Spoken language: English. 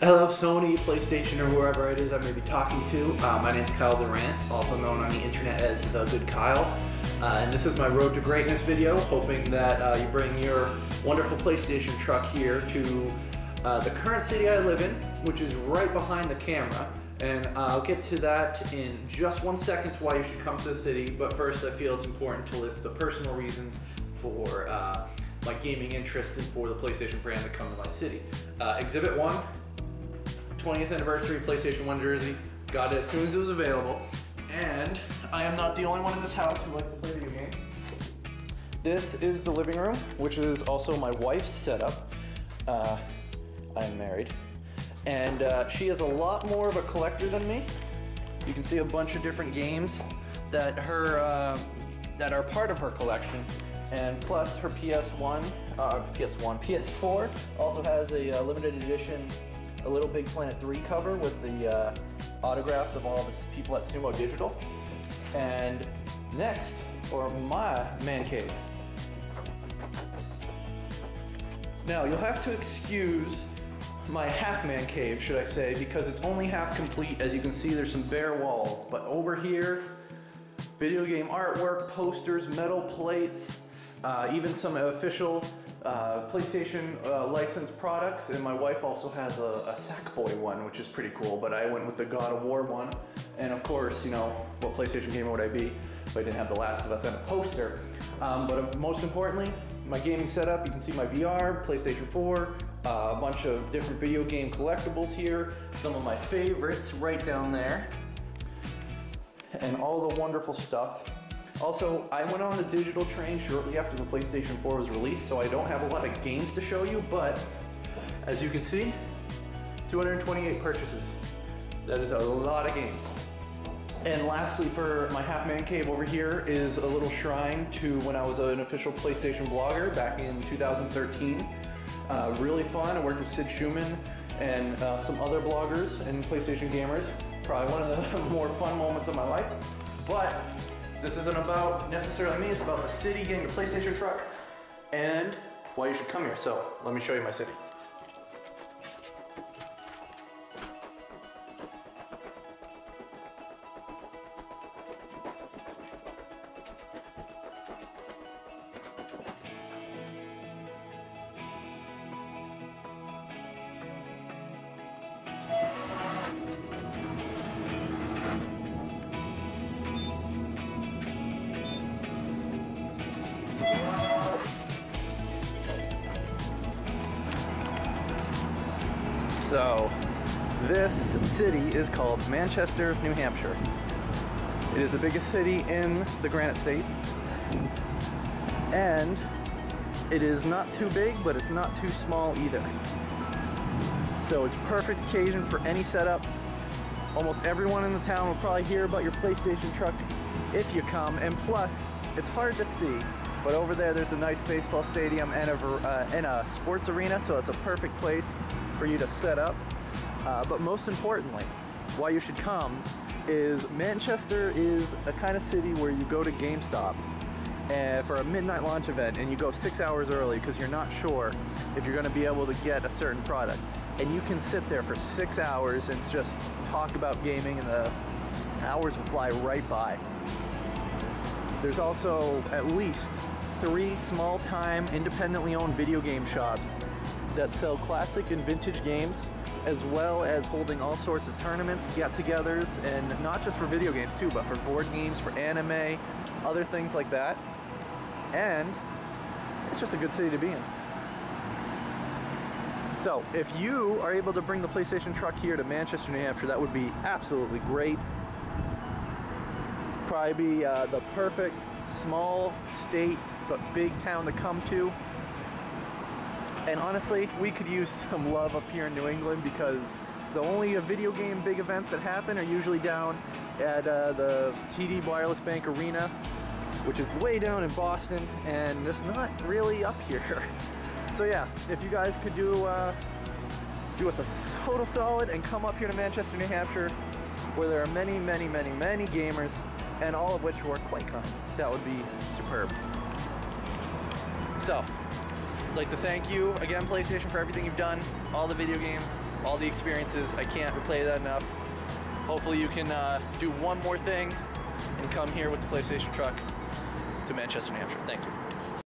Hello, Sony, PlayStation, or whoever it is I may be talking to. My name's Kyle Durant, also known on the internet as The Good Kyle. And this is my Road to Greatness video, hoping that you bring your wonderful PlayStation truck here to the current city I live in, which is right behind the camera. And I'll get to that in just 1 second why you should come to the city. But first, I feel it's important to list the personal reasons for my gaming interest and for the PlayStation brand to come to my city. Exhibit 1. 20th anniversary PlayStation 1 jersey. Got it as soon as it was available. And I am not the only one in this house who likes to play video games. This is the living room, which is also my wife's setup. I'm married. And she is a lot more of a collector than me. You can see a bunch of different games that are part of her collection. And plus her PS4 also has a limited edition a Little Big Planet 3 cover with the autographs of all the people at Sumo Digital. And next, for my man cave. Now, you'll have to excuse my half man cave, should I say, because it's only half complete. As you can see, there's some bare walls. But over here, video game artwork, posters, metal plates, even some official PlayStation licensed products, and my wife also has a Sackboy one, which is pretty cool, but I went with the God of War one. And of course, you know, what PlayStation gamer would I be if I didn't have The Last of Us and a poster? But most importantly, my gaming setup. You can see my VR, PlayStation 4, a bunch of different video game collectibles here, some of my favorites right down there, and all the wonderful stuff. Also, I went on the digital train shortly after the PlayStation 4 was released, so I don't have a lot of games to show you, but as you can see, 228 purchases. That is a lot of games. And lastly, for my half man cave over here is a little shrine to when I was an official PlayStation blogger back in 2013. Really fun. I worked with Sid Schumann and some other bloggers and PlayStation gamers. Probably one of the more fun moments of my life. But this isn't about necessarily me, it's about the city getting a PlayStation truck and why you should come here. So let me show you my city. So, this city is called Manchester, New Hampshire. It is the biggest city in the Granite State. And it is not too big, but it's not too small either. So it's perfect occasion for any setup. Almost everyone in the town will probably hear about your PlayStation truck if you come. And plus, it's hard to see, but over there there's a nice baseball stadium and a sports arena, so it's a perfect place for you to set up. But most importantly, why you should come is Manchester is a kind of city where you go to GameStop for a midnight launch event and you go 6 hours early because you're not sure if you're going to be able to get a certain product. And you can sit there for 6 hours and just talk about gaming, and the hours will fly right by. There's also at least 3 small-time, independently owned video game shops that sell classic and vintage games, as well as holding all sorts of tournaments, get-togethers, and not just for video games too, but for board games, for anime, other things like that. And it's just a good city to be in. So if you are able to bring the PlayStation truck here to Manchester, New Hampshire, that would be absolutely great. Probably be the perfect small state but big town to come to. And honestly, we could use some love up here in New England because the only video game big events that happen are usually down at the TD Wireless Bank Arena, which is way down in Boston, and it's not really up here. So yeah, if you guys could do us a total solid and come up here to Manchester, New Hampshire, where there are many, many, many, many gamers, and all of which were quite kind, that would be superb. So, I'd like to thank you again, PlayStation, for everything you've done, all the video games, all the experiences. I can't replay that enough. Hopefully you can do one more thing and come here with the PlayStation truck to Manchester, New Hampshire. Thank you.